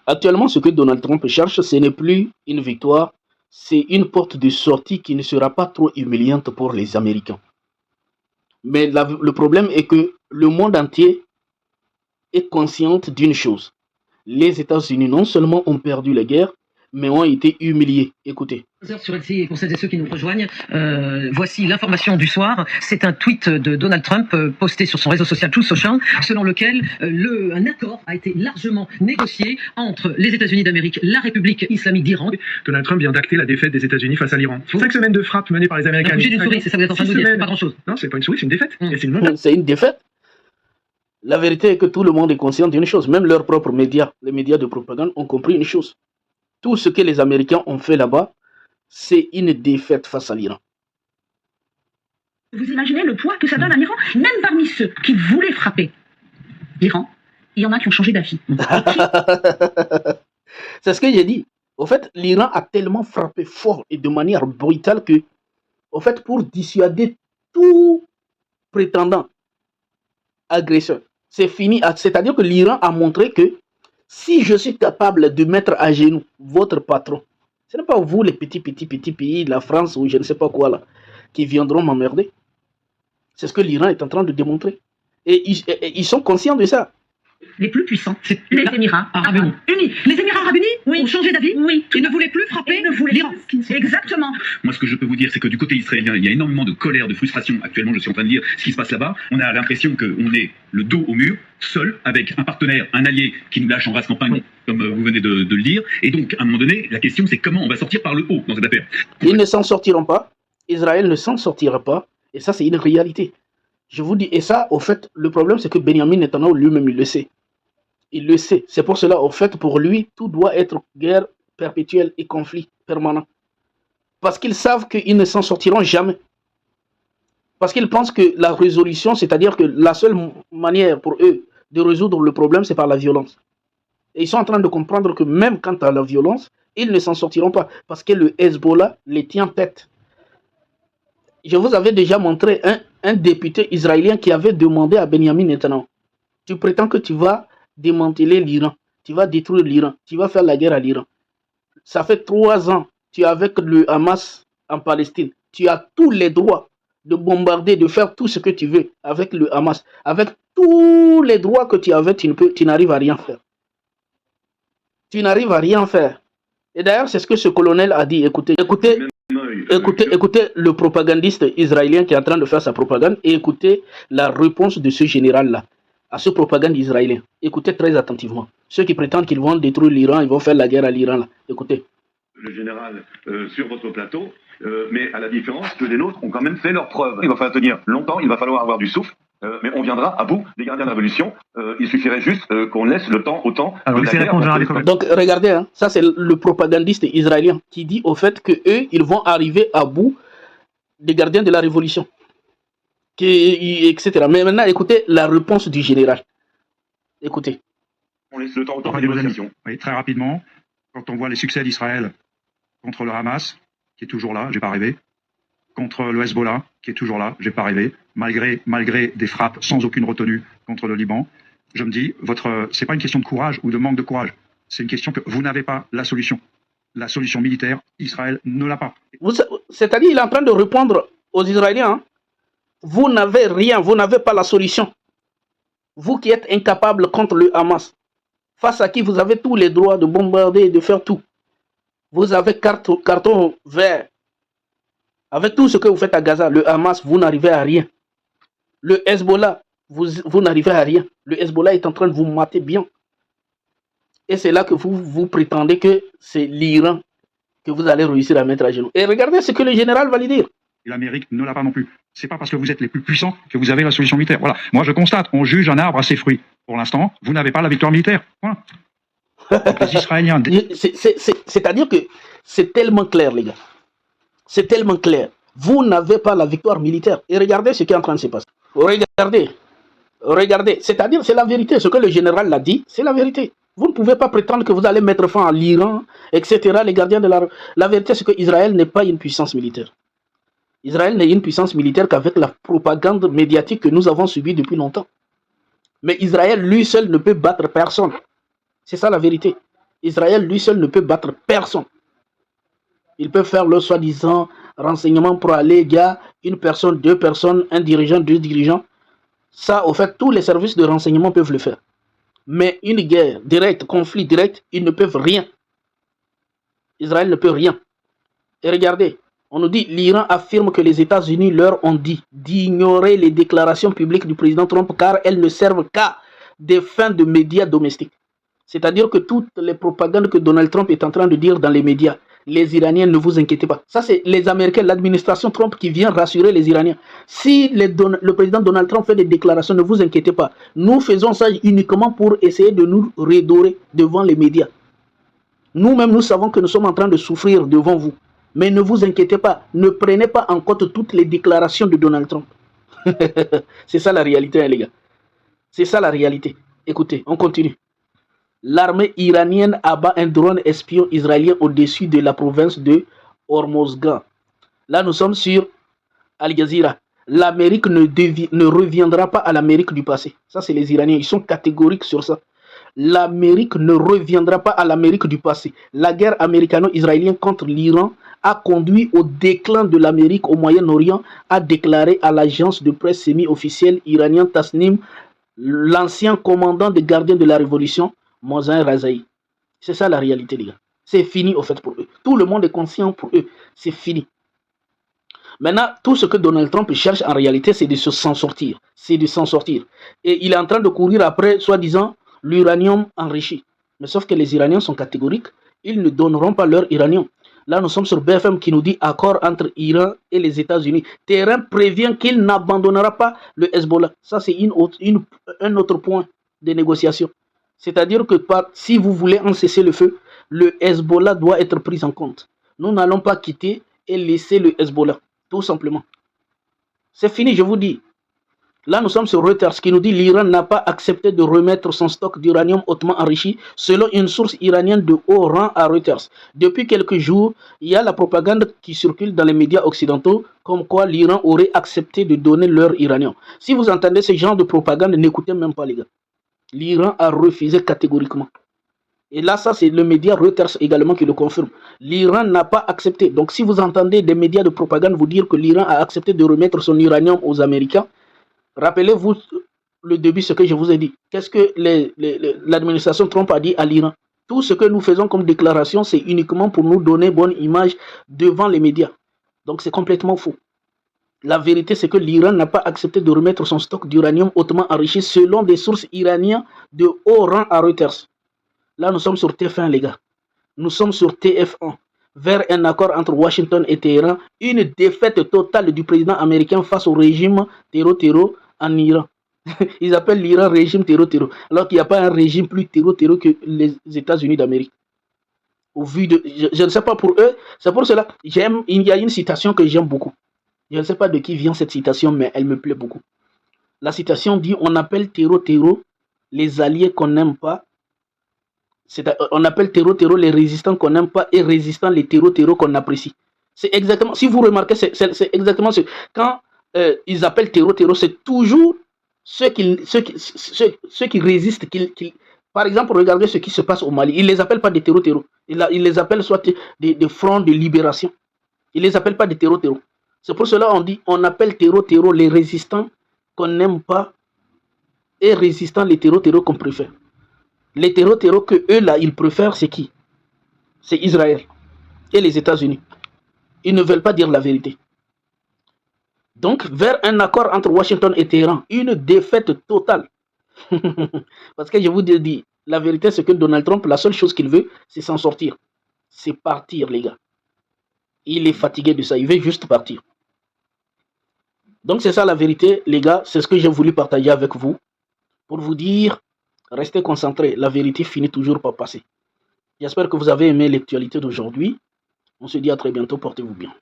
Actuellement, ce que Donald Trump cherche, ce n'est plus une victoire, c'est une porte de sortie qui ne sera pas trop humiliante pour les Américains. Mais le problème est que le monde entier est conscient d'une chose. Les États-Unis non seulement ont perdu la guerre, mais ont été humiliés. Écoutez. Sur LCI, pour celles et ceux qui nous rejoignent, voici l'information du soir. C'est un tweet de Donald Trump posté sur son réseau social Truth Social, selon lequel un accord a été largement négocié entre les États-Unis d'Amérique, la République islamique d'Iran. Donald Trump vient d'acter la défaite des États-Unis face à l'Iran. 5 semaines de frappe menées par les Américains. J'ai d'une souris, c'est ça que vous êtes en train de nous dire, c'est pas grand-chose. Non, c'est pas une souris, c'est une défaite. C'est une défaite. La vérité est que tout le monde est conscient d'une chose. Même leurs propres médias, les médias de propagande, ont compris une chose. Tout ce que les Américains ont fait là-bas, c'est une défaite face à l'Iran. Vous imaginez le poids que ça donne à l'Iran? Même parmi ceux qui voulaient frapper l'Iran, il y en a qui ont changé d'avis. C'est ce que j'ai dit. Au fait, l'Iran a tellement frappé fort et de manière brutale que, au fait, pour dissuader tout prétendant agresseur, c'est fini. C'est-à-dire que l'Iran a montré que si je suis capable de mettre à genoux votre patron, ce n'est pas vous les petits pays, la France ou je ne sais pas quoi là, qui viendront m'emmerder. C'est ce que l'Iran est en train de démontrer. Et ils sont conscients de ça. Les plus puissants, c'est les Émirats Arabes Unis. Les Émirats Arabes Unis ont changé d'avis. Oui. Ils ne voulaient plus frapper l'Iran. Exactement. Moi, ce que je peux vous dire, c'est que du côté israélien, il y a énormément de colère, de frustration. Actuellement, je suis en train de dire ce qui se passe là-bas. On a l'impression qu'on est le dos au mur, seul, avec un partenaire, un allié qui nous lâche en race campagne, comme vous venez de le dire. Et donc, à un moment donné, la question, c'est comment on va sortir par le haut dans cette affaire. Ils ne s'en sortiront pas. Israël ne s'en sortira pas. Et ça, c'est une réalité. Je vous dis, et ça, au fait, le problème, c'est que Benjamin Netanyahu lui-même, il le sait. Il le sait. C'est pour cela, au fait, pour lui, tout doit être guerre perpétuelle et conflit permanent. Parce qu'ils savent qu'ils ne s'en sortiront jamais. Parce qu'ils pensent que la résolution, c'est-à-dire que la seule manière pour eux de résoudre le problème, c'est par la violence. Et ils sont en train de comprendre que même quant à la violence, ils ne s'en sortiront pas. Parce que le Hezbollah les tient tête. Je vous avais déjà montré un député israélien qui avait demandé à Benjamin Netanyahu, tu prétends que tu vas démanteler l'Iran, tu vas détruire l'Iran, tu vas faire la guerre à l'Iran. Ça fait 3 ans, tu es avec le Hamas en Palestine. Tu as tous les droits de bombarder, de faire tout ce que tu veux avec le Hamas. Avec tous les droits que tu avais, tu n'arrives à rien faire. Tu n'arrives à rien faire. Et d'ailleurs, c'est ce que ce colonel a dit. Écoutez le propagandiste israélien qui est en train de faire sa propagande et écoutez la réponse de ce général-là à ce propagande israélien. Écoutez très attentivement. Ceux qui prétendent qu'ils vont détruire l'Iran, ils vont faire la guerre à l'Iran. Là. Écoutez. Le général sur votre plateau, mais à la différence que les nôtres ont quand même fait leurs preuves. Il va falloir tenir longtemps, il va falloir avoir du souffle, mais on viendra à bout des gardiens de la révolution. Il suffirait juste qu'on laisse le temps au temps. Donc regardez, hein, ça c'est le propagandiste israélien qui dit au fait que eux, ils vont arriver à bout des gardiens de la révolution. Etc. Mais maintenant, écoutez la réponse du général. Écoutez. On laisse le temps au temps des négociations. Oui, très rapidement, quand on voit les succès d'Israël contre le Hamas, qui est toujours là, j'ai pas rêvé, contre le Hezbollah, qui est toujours là, j'ai pas rêvé, malgré des frappes sans aucune retenue contre le Liban, je me dis, c'est pas une question de courage ou de manque de courage, c'est une question que vous n'avez pas la solution. La solution militaire, Israël ne l'a pas. C'est-à-dire, il est en train de répondre aux Israéliens, hein. Vous n'avez rien, vous n'avez pas la solution. Vous qui êtes incapables contre le Hamas, face à qui vous avez tous les droits de bombarder et de faire tout. Vous avez carton vert. Avec tout ce que vous faites à Gaza, le Hamas, vous n'arrivez à rien. Le Hezbollah, vous n'arrivez à rien. Le Hezbollah est en train de vous mater bien. Et c'est là que vous prétendez que c'est l'Iran que vous allez réussir à mettre à genoux. Et regardez ce que le général va lui dire. Et l'Amérique ne l'a pas non plus. C'est pas parce que vous êtes les plus puissants que vous avez la solution militaire. Voilà. Moi, je constate, on juge un arbre à ses fruits. Pour l'instant, vous n'avez pas la victoire militaire. Voilà. Donc, les Israéliens... C'est-à-dire que c'est tellement clair, les gars. C'est tellement clair. Vous n'avez pas la victoire militaire. Et regardez ce qui est en train de se passer. Regardez. C'est-à-dire, c'est la vérité. Ce que le général l'a dit, c'est la vérité. Vous ne pouvez pas prétendre que vous allez mettre fin à l'Iran, etc. Les gardiens de la vérité, c'est que Israël n'est pas une puissance militaire. Israël n'est une puissance militaire qu'avec la propagande médiatique que nous avons subie depuis longtemps. Mais Israël, lui seul, ne peut battre personne. C'est ça la vérité. Israël, lui seul, ne peut battre personne. Ils peuvent faire le soi-disant renseignement pour aller, il y a une personne, deux personnes, un dirigeant, deux dirigeants. Ça, au fait, tous les services de renseignement peuvent le faire. Mais une guerre directe, conflit direct, ils ne peuvent rien. Israël ne peut rien. Et regardez, on nous dit, l'Iran affirme que les États-Unis leur ont dit d'ignorer les déclarations publiques du président Trump car elles ne servent qu'à des fins de médias domestiques. C'est-à-dire que toutes les propagandes que Donald Trump est en train de dire dans les médias, les Iraniens, ne vous inquiétez pas. Ça, c'est les Américains, l'administration Trump qui vient rassurer les Iraniens. Si le président Donald Trump fait des déclarations, ne vous inquiétez pas. Nous faisons ça uniquement pour essayer de nous redorer devant les médias. Nous-mêmes, nous savons que nous sommes en train de souffrir devant vous. Mais ne vous inquiétez pas. Ne prenez pas en compte toutes les déclarations de Donald Trump. C'est ça la réalité, hein, les gars. C'est ça la réalité. Écoutez, on continue. L'armée iranienne abat un drone espion israélien au-dessus de la province de Hormozgan. Là, nous sommes sur Al Jazeera. L'Amérique ne reviendra pas à l'Amérique du passé. Ça, c'est les Iraniens. Ils sont catégoriques sur ça. L'Amérique ne reviendra pas à l'Amérique du passé. La guerre américano-israélienne contre l'Iran a conduit au déclin de l'Amérique au Moyen-Orient, a déclaré à l'agence de presse semi-officielle iranienne Tasnim l'ancien commandant des gardiens de la révolution, Mohsen Razaï. C'est ça la réalité, les gars. C'est fini, au fait, pour eux. Tout le monde est conscient pour eux. C'est fini. Maintenant, tout ce que Donald Trump cherche en réalité, c'est de s'en sortir. C'est de s'en sortir. Et il est en train de courir après, soi-disant, l'uranium enrichi. Mais sauf que les Iraniens sont catégoriques. Ils ne donneront pas leur uranium. Là, nous sommes sur BFM qui nous dit accord entre Iran et les États-Unis. Téhéran prévient qu'il n'abandonnera pas le Hezbollah. Ça, c'est un autre point de négociation. C'est-à-dire que si vous voulez en cesser le feu, le Hezbollah doit être pris en compte. Nous n'allons pas quitter et laisser le Hezbollah, tout simplement. C'est fini, je vous dis. Là, nous sommes sur Reuters qui nous dit l'Iran n'a pas accepté de remettre son stock d'uranium hautement enrichi, selon une source iranienne de haut rang à Reuters. Depuis quelques jours, il y a la propagande qui circule dans les médias occidentaux comme quoi l'Iran aurait accepté de donner leur uranium. Si vous entendez ce genre de propagande, n'écoutez même pas, les gars. L'Iran a refusé catégoriquement. Et là, ça, c'est le média Reuters également qui le confirme. L'Iran n'a pas accepté. Donc, si vous entendez des médias de propagande vous dire que l'Iran a accepté de remettre son uranium aux Américains, rappelez-vous le début, ce que je vous ai dit. Qu'est-ce que l'administration Trump a dit à l'Iran? Tout ce que nous faisons comme déclaration, c'est uniquement pour nous donner bonne image devant les médias. Donc, c'est complètement faux. La vérité, c'est que l'Iran n'a pas accepté de remettre son stock d'uranium hautement enrichi selon des sources iraniennes de haut rang à Reuters. Là, nous sommes sur TF1, les gars. Nous sommes sur TF1. Vers un accord entre Washington et Téhéran, une défaite totale du président américain face au régime terreau en Iran. Ils appellent l'Iran régime terreau, alors qu'il n'y a pas un régime plus terreau que les États-Unis d'Amérique. Au vu de, je ne sais pas pour eux, c'est pour cela, il y a une citation que j'aime beaucoup. Je ne sais pas de qui vient cette citation, mais elle me plaît beaucoup. La citation dit, on appelle terreau les alliés qu'on n'aime pas. On appelle terreau les résistants qu'on n'aime pas et résistants les terreau qu'on apprécie. C'est exactement, si vous remarquez, c'est exactement ce. Quand ils appellent terreau, c'est toujours ceux qui résistent. Par exemple, regardez ce qui se passe au Mali. Ils ne les appellent pas des terreau. Ils les appellent soit des fronts de libération. Ils ne les appellent pas des terreau. C'est pour cela qu'on dit, on appelle terreau les résistants qu'on n'aime pas et résistants les terreau qu'on préfère. Les terreau que eux là, ils préfèrent, c'est qui? C'est Israël et les États-Unis. Ils ne veulent pas dire la vérité. Donc, vers un accord entre Washington et Téhéran, une défaite totale. Parce que je vous dis, la vérité, c'est que Donald Trump, la seule chose qu'il veut, c'est s'en sortir. C'est partir, les gars. Il est fatigué de ça, il veut juste partir. Donc, c'est ça la vérité, les gars. C'est ce que j'ai voulu partager avec vous. Pour vous dire, restez concentrés. La vérité finit toujours par passer. J'espère que vous avez aimé l'actualité d'aujourd'hui. On se dit à très bientôt. Portez-vous bien.